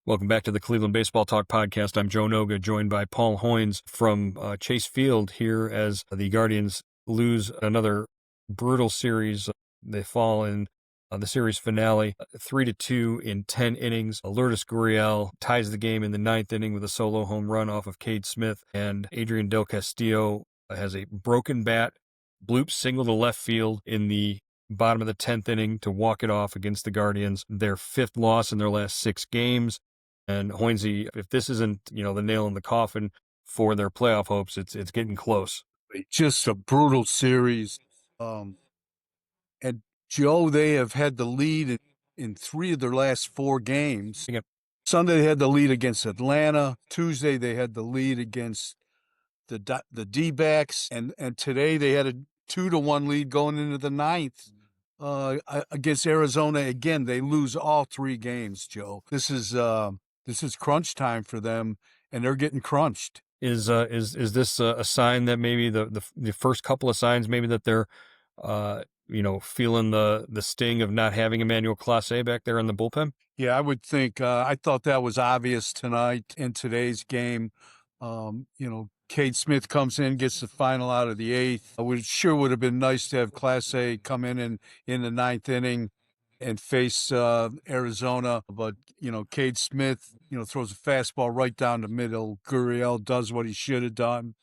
Welcome back to the Cleveland Baseball Talk podcast. I'm Joe Noga, joined by Paul Hoynes from Chase Field here as the Guardians lose another brutal series. They fall in the series finale, 3-2 in 10 innings. Lourdes Gurriel ties the game in the ninth inning with a solo home run off of Cade Smith, and Adrian Del Castillo has a broken bat, bloop single to left field in the bottom of the 10th inning to walk it off against the Guardians. Their fifth loss in their last 6 games. And Hoynesy, if this isn't, the nail in the coffin for their playoff hopes, it's getting close. Just a brutal series. And Joe, they have had the lead in 3 of their last 4 games. Yep. Sunday they had the lead against Atlanta. Tuesday they had the lead against the D-backs, and today they had a 2-1 lead going into the ninth against Arizona. Again, they lose all 3 games. Joe, this is crunch time for them, and they're getting crunched. Is this a sign that maybe the first couple of signs maybe that they're feeling the sting of not having Emmanuel Clase back there in the bullpen? Yeah, I would think. I thought that was obvious tonight in today's game. Cade Smith comes in, gets the final out of the 8th. It would have been nice to have Clase come in the ninth inning and face Arizona. But, Cade Smith, throws a fastball right down the middle. Gurriel does what he should have done.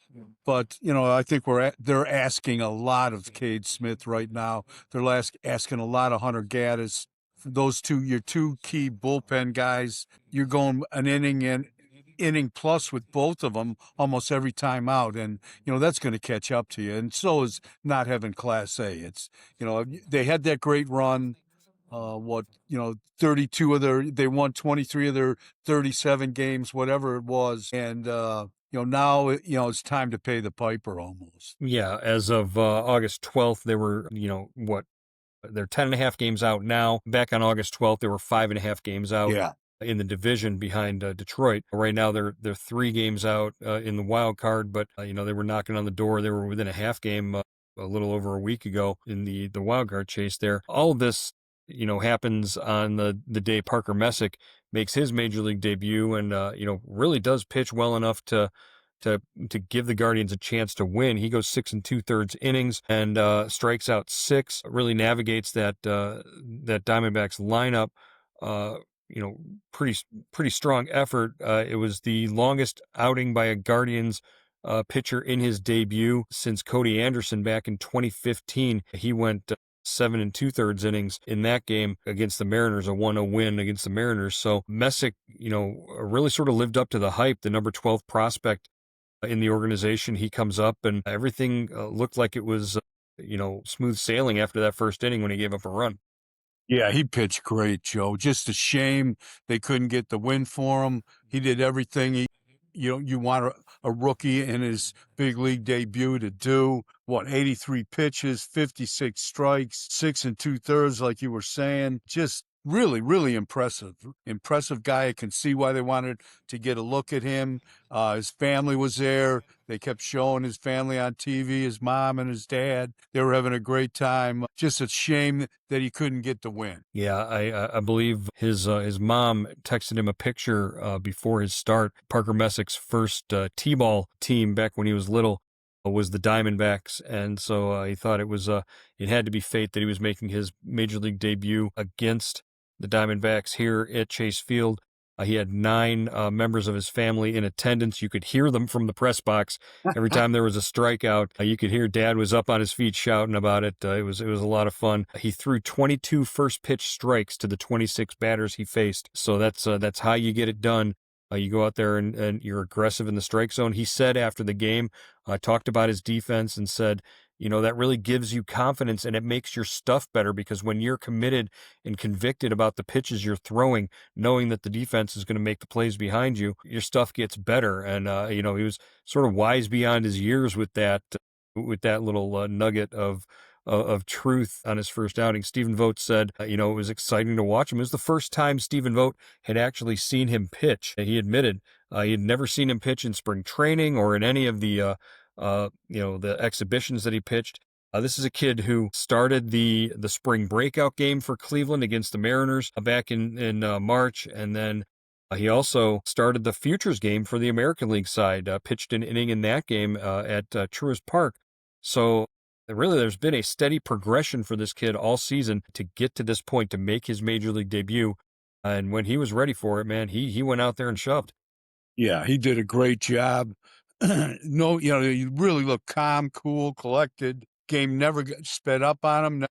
But, I think they're asking a lot of Cade Smith right now. They're asking a lot of Hunter Gaddis. Those your 2 key bullpen guys, you're going an inning plus with both of them almost every time out. And, that's going to catch up to you. And so is not having Clase. It's, they had that great run. 32 they won 23 of their 37 games, whatever it was. And, now, it's time to pay the piper almost. Yeah. As of August 12th, they were, they're 10.5 games out now. Back on August 12th, they were 5.5 games out. Yeah. In the division behind Detroit. Right now, they're 3 games out in the wild card, but they were knocking on the door. They were within a half game a little over a week ago in the wild card chase there. All of this, happens on the day Parker Messick makes his major league debut and, really does pitch well enough to give the Guardians a chance to win. He goes 6 2/3 innings and strikes out 6, really navigates that Diamondbacks lineup. Pretty strong effort. It was the longest outing by a Guardians pitcher in his debut since Cody Anderson back in 2015. He went 7 2/3 innings in that game against the Mariners, a 1-0 win against the Mariners. So Messick, really sort of lived up to the hype, the number 12 prospect in the organization. He comes up and everything looked like it was, smooth sailing after that first inning when he gave up a run. Yeah, he pitched great, Joe. Just a shame they couldn't get the win for him. He did everything you want a rookie in his big league debut to do. 83 pitches, 56 strikes, 6 2/3, like you were saying. Just really, really impressive. Impressive guy. I can see why they wanted to get a look at him. His family was there. They kept showing his family on TV, his mom and his dad. They were having a great time. Just a shame that he couldn't get the win. Yeah, I believe his mom texted him a picture before his start. Parker Messick's first T-ball team back when he was little was the Diamondbacks, and so he thought it had to be fate that he was making his major league debut against the Diamondbacks here at Chase Field. He had 9 members of his family in attendance. You could hear them from the press box every time there was a strikeout. You could hear Dad was up on his feet shouting about it. It was a lot of fun. He threw 22 first pitch strikes to the 26 batters he faced. So that's how you get it done. You go out there and you're aggressive in the strike zone. He said after the game, talked about his defense and said, that really gives you confidence and it makes your stuff better, because when you're committed and convicted about the pitches you're throwing, knowing that the defense is going to make the plays behind you, your stuff gets better. And, he was sort of wise beyond his years with that little nugget of truth on his first outing. Stephen Vogt said, it was exciting to watch him. It was the first time Stephen Vogt had actually seen him pitch. He admitted he had never seen him pitch in spring training or in any of the the exhibitions that he pitched. This is a kid who started the spring breakout game for Cleveland against the Mariners back in March, and then He also started the futures game for the American League side, pitched an inning in that game at Truist Park. So really, there's been a steady progression for this kid all season to get to this point to make his major league debut. And when he was ready for it, man, he went out there and shoved. Yeah, he did a great job. No, you really look calm, cool, collected. Game never got sped up on him.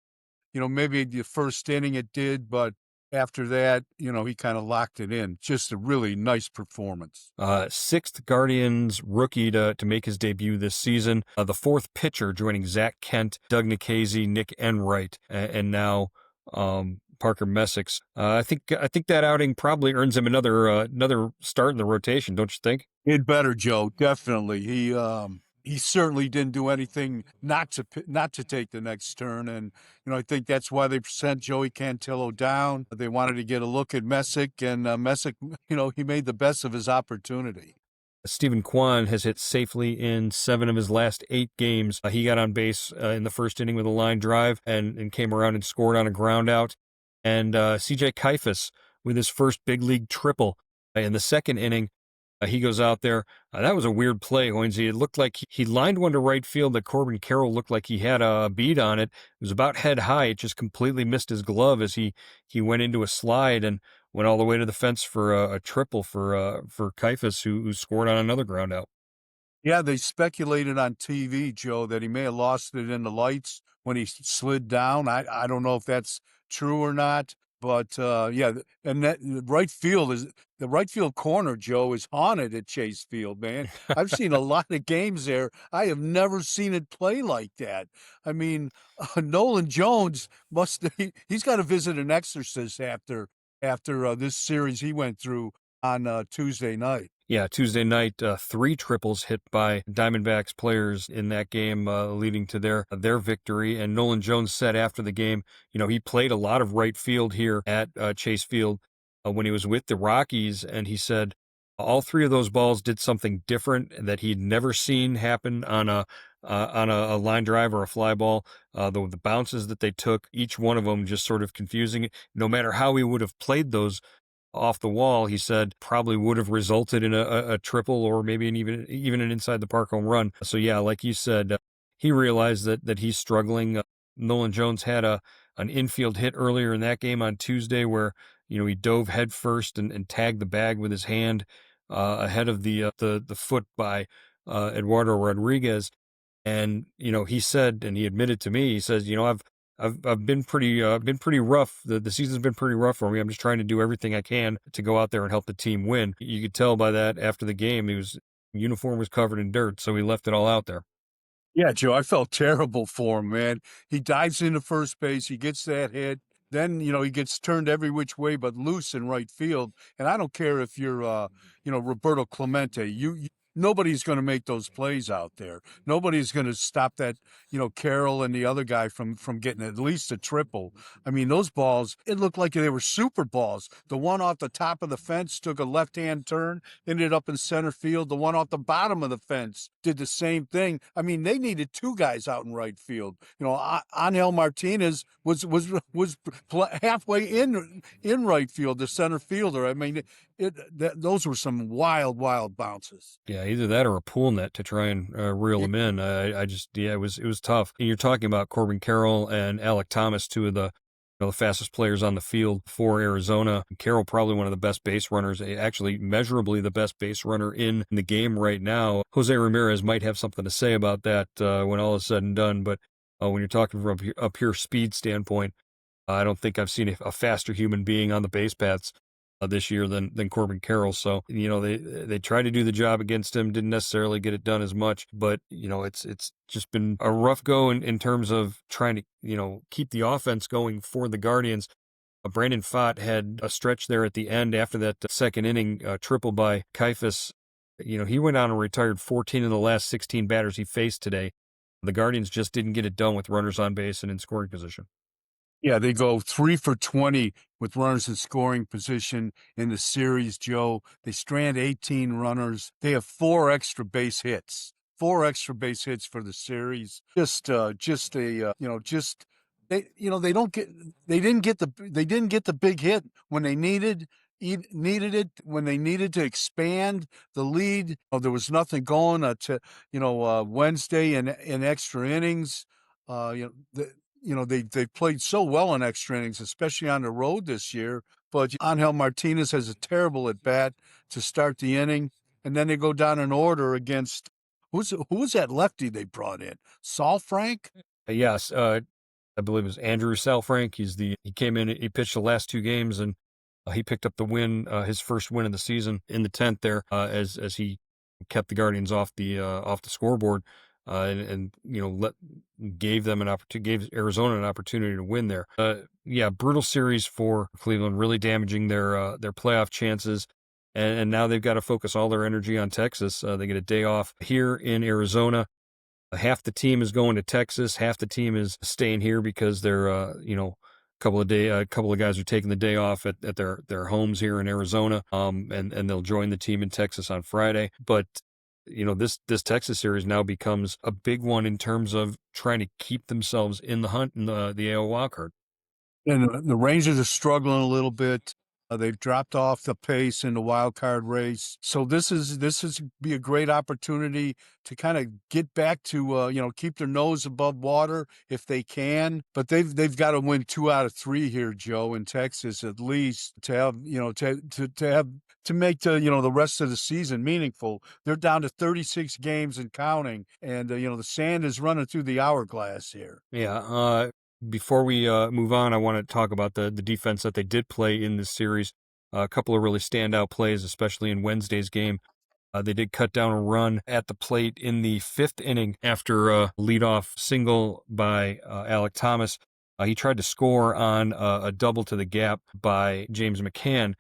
Maybe the first inning it did, but after that, he kind of locked it in. Just a really nice performance. Sixth Guardians rookie to make his debut this season. The fourth pitcher joining Zach Kent, Doug Nikhazy, Nick Enright, and now Parker Messick. I think that outing probably earns him another start in the rotation, don't you think? It better, Joe. Definitely. He certainly didn't do anything not to take the next turn, and I think that's why they sent Joey Cantillo down. They wanted to get a look at Messick, and Messick, he made the best of his opportunity. Stephen Kwan has hit safely in 7 of his last 8 games. He got on base in the first inning with a line drive and came around and scored on a ground out. And CJ Kifus with his first big league triple in the second inning. He goes out there. That was a weird play, Hoynesy. It looked like he lined one to right field that Corbin Carroll looked like he had a bead on it. It was about head high. It just completely missed his glove as he went into a slide and went all the way to the fence for a triple for Kifus, who scored on another ground out. Yeah, they speculated on TV, Joe, that he may have lost it in the lights when he slid down. I don't know if that's true or not, but yeah, and that the right field corner, Joe, is haunted at Chase Field, man. I've seen a lot of games there. I have never seen it play like that. I mean, Nolan Jones he's got to visit an exorcist after this series he went through on Tuesday night. Yeah, Tuesday night, 3 triples hit by Diamondbacks players in that game, leading to their victory. And Nolan Jones said after the game, he played a lot of right field here at Chase Field when he was with the Rockies, and he said all 3 of those balls did something different that he'd never seen happen on a line drive or a fly ball. The bounces that they took, each one of them just sort of confusing. No matter how he would have played those off the wall, he said probably would have resulted in a triple or maybe even an inside the park home run. So yeah, like you said, he realized that he's struggling. Nolan Jones had an infield hit earlier in that game on Tuesday where he dove head first and tagged the bag with his hand ahead of the foot by Eduardo Rodriguez. And he said, and he admitted to me, he says, I've been pretty rough. The season's been pretty rough for me. I'm just trying to do everything I can to go out there and help the team win. You could tell by that after the game, uniform was covered in dirt, so he left it all out there. Yeah, Joe, I felt terrible for him, man. He dives into first base, he gets that hit. Then, he gets turned every which way but loose in right field. And I don't care if you're, Roberto Clemente. Nobody's going to make those plays out there. Nobody's going to stop that, Carroll and the other guy from getting at least a triple. I mean, those balls, it looked like they were super balls. The one off the top of the fence took a left-hand turn, ended up in center field. The one off the bottom of the fence did the same thing. I mean, they needed 2 guys out in right field. Angel Martinez was halfway in right field, the center fielder. I mean, those were some wild bounces. Yeah, either that or a pool net to try and reel him in. It was tough. And you're talking about Corbin Carroll and Alek Thomas, 2 of the fastest players on the field for Arizona. Carroll probably one of the best base runners, actually measurably the best base runner in the game right now. Jose Ramirez might have something to say about that when all is said and done, but when you're talking from a pure speed standpoint, I don't think I've seen a faster human being on the base paths this year than Corbin Carroll. So, they tried to do the job against him, didn't necessarily get it done as much, but, it's just been a rough go in terms of trying to, keep the offense going for the Guardians. Brandon Pfaadt had a stretch there at the end after that second inning triple by Kifus. He went on and retired 14 of the last 16 batters he faced today. The Guardians just didn't get it done with runners on base and in scoring position. Yeah, they go 3 for 20 with runners in scoring position in the series, Joe. They strand 18 runners. They have 4 extra base hits. 4 extra base hits for the series. They didn't get the big hit when they needed. needed it when they needed to expand the lead. Oh, there was nothing going to Wednesday in extra innings. They played so well in extra innings, especially on the road this year. But Angel Martinez has a terrible at bat to start the inning, and then they go down in order against who's that lefty they brought in? Saul Frank. Yes, I believe it was Andrew Salfrank. He came in, he pitched the last two games, and he picked up the win, his first win of the season in the 10th there, as he kept the Guardians off the scoreboard, and gave them an opportunity, gave Arizona an opportunity to win there. Yeah, brutal series for Cleveland, really damaging their playoff chances. And now they've got to focus all their energy on Texas. They get a day off here in Arizona. Half the team is going to Texas. Half the team is staying here because they're, a couple of guys are taking the day off at their homes here in Arizona. And they'll join the team in Texas on Friday. But, this Texas series now becomes a big one in terms of trying to keep themselves in the hunt in the AL wildcard. And the Rangers are struggling a little bit. They've dropped off the pace in the wild card race. So this is be a great opportunity to kind of get back to keep their nose above water if they can. But they've got to win 2 out of 3 here, Joe, in Texas at least to have to make the rest of the season meaningful. They're down to 36 games and counting, and the sand is running through the hourglass here. Yeah. Before we move on, I want to talk about the defense that they did play in this series. A couple of really standout plays, especially in Wednesday's game. They did cut down a run at the plate in the 5th inning after a leadoff single by Alec Thomas. He tried to score on a double to the gap by James McCann,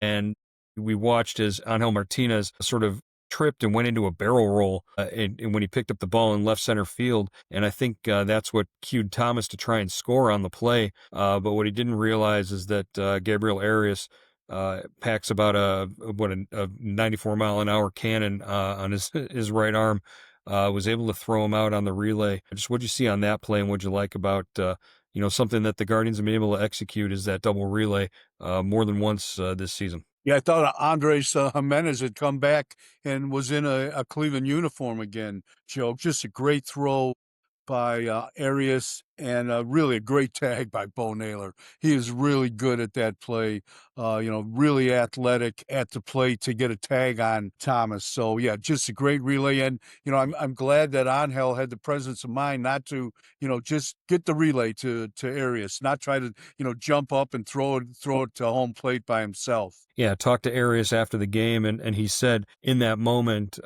and we watched as Angel Martinez sort of tripped and went into a barrel roll and when he picked up the ball in left center field. And I think that's what cued Thomas to try and score on the play. But what he didn't realize is that Gabriel Arias packs about a 94-mile-an-hour cannon on his right arm. Was able to throw him out on the relay. Just what'd you see on that play, and what'd you like about something that the Guardians have been able to execute is that double relay more than once this season. Yeah, I thought Andres Jimenez had come back and was in a Cleveland uniform again, Joe. Just a great throw by Arias, and really a great tag by Bo Naylor. He is really good at that play, really athletic at the plate to get a tag on Thomas. So, yeah, just a great relay. And, I'm glad that Angel had the presence of mind not to, just get the relay to Arias, not try to, jump up and throw it to home plate by himself. Yeah, talked to Arias after the game, and he said in that moment,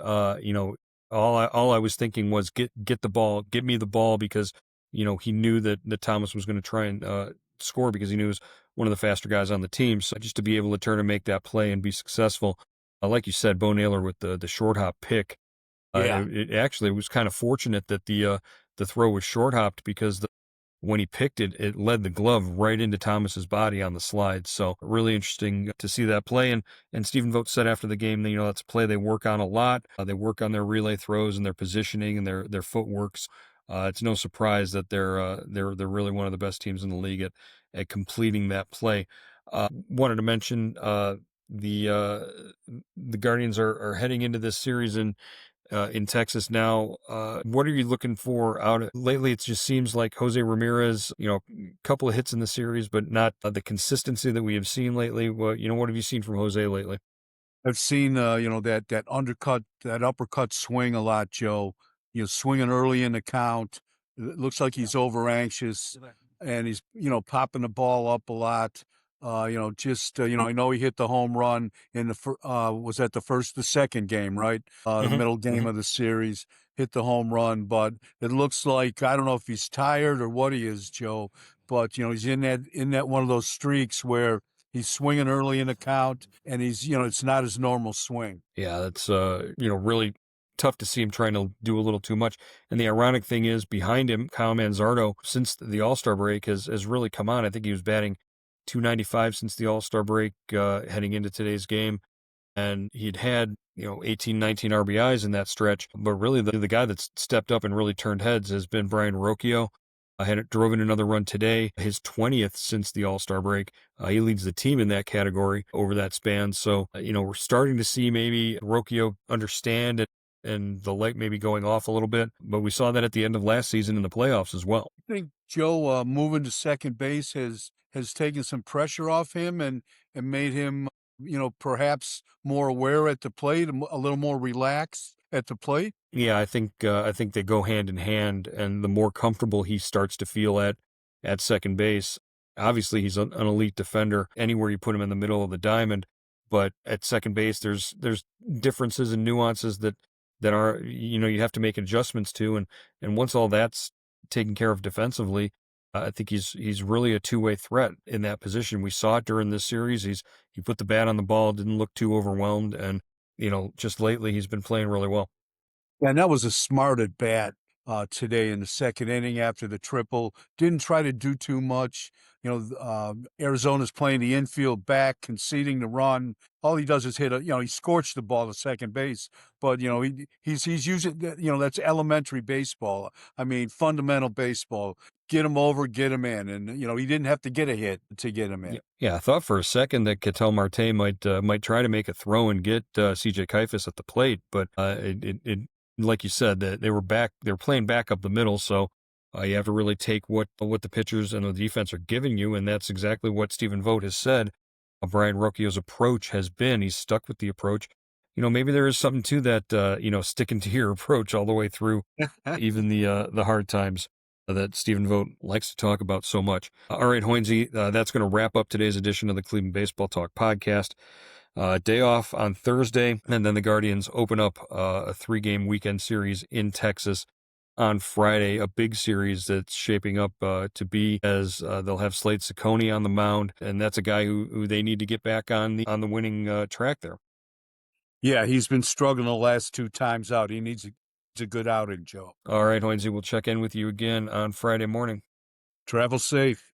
all I was thinking was get the ball, get me the ball, because he knew that Thomas was going to try and score because he knew he was one of the faster guys on the team. So just to be able to turn and make that play and be successful, like you said, Bo Naylor with the short hop pick. Yeah. It actually was kind of fortunate that the throw was short hopped because when he picked it, it led the glove right into Thomas's body on the slide. So really interesting to see that play. And Stephen Vogt said after the game, that, that's a play they work on a lot. They work on their relay throws and their positioning and their footworks. It's no surprise that they're really one of the best teams in the league at completing that play. Wanted to mention the Guardians are heading into this series in Texas now. What are you looking for out lately? It just seems like Jose Ramirez, a couple of hits in the series, but not the consistency that we have seen lately. What have you seen from Jose lately? I've seen, that undercut, that uppercut swing a lot, Joe. Swinging early in the count. It looks like he's over anxious, and he's, popping the ball up a lot. I know he hit the home run in was that the second game, right? The middle game of the series, hit the home run, but it looks like, I don't know if he's tired or what he is, Joe, but, he's in that one of those streaks where he's swinging early in the count, and he's, it's not his normal swing. Yeah, that's really tough to see him trying to do a little too much. And the ironic thing is, behind him, Kyle Manzardo, since the All-Star break, has really come on. I think he was batting .295 since the All-Star break, heading into today's game. And he'd had, 18, 19 RBIs in that stretch. But really, the guy that's stepped up and really turned heads has been Brian Rocchio. Drove in another run today, his 20th since the All-Star break. He leads the team in that category over that span. So, we're starting to see maybe Rocchio understand it and the light maybe going off a little bit. But we saw that at the end of last season in the playoffs as well. I think Joe moving to second base has taken some pressure off him and made him, perhaps more aware at the plate, a little more relaxed at the plate. Yeah, I think they go hand in hand, and the more comfortable he starts to feel at second base, obviously he's an elite defender anywhere you put him in the middle of the diamond, but at second base there's differences and nuances that are you have to make adjustments to, and once all that's taken care of defensively, I think he's really a two-way threat in that position. We saw it during this series. He put the bat on the ball, didn't look too overwhelmed, and just lately he's been playing really well. And that was a smart at bat today in the second inning after the triple. Didn't try to do too much. Arizona's playing the infield back, conceding the run. All he does is hit he scorched the ball to second base. But he's using that's elementary baseball. I mean, fundamental baseball. Get him over, get him in, and he didn't have to get a hit to get him in. Yeah, I thought for a second that Ketel Marte might try to make a throw and get CJ Kifus at the plate, but it like you said, that they were playing back up the middle, so you have to really take what the pitchers and the defense are giving you, and that's exactly what Stephen Vogt has said. Brian Rocchio's approach has been. He's stuck with the approach. Maybe there is something to that. Sticking to your approach all the way through, even the hard times that Stephen Vogt likes to talk about so much. All right, Hoynesy, that's going to wrap up today's edition of the Cleveland Baseball Talk podcast. Day off on Thursday, and then the Guardians open up a 3-game weekend series in Texas on Friday, a big series that's shaping up to be, as they'll have Slade Ciccone on the mound, and that's a guy who they need to get back on the winning track there. Yeah, he's been struggling the last 2 times out. He needs a good outing, Joe. All right, Hoynesy, we'll check in with you again on Friday morning. Travel safe.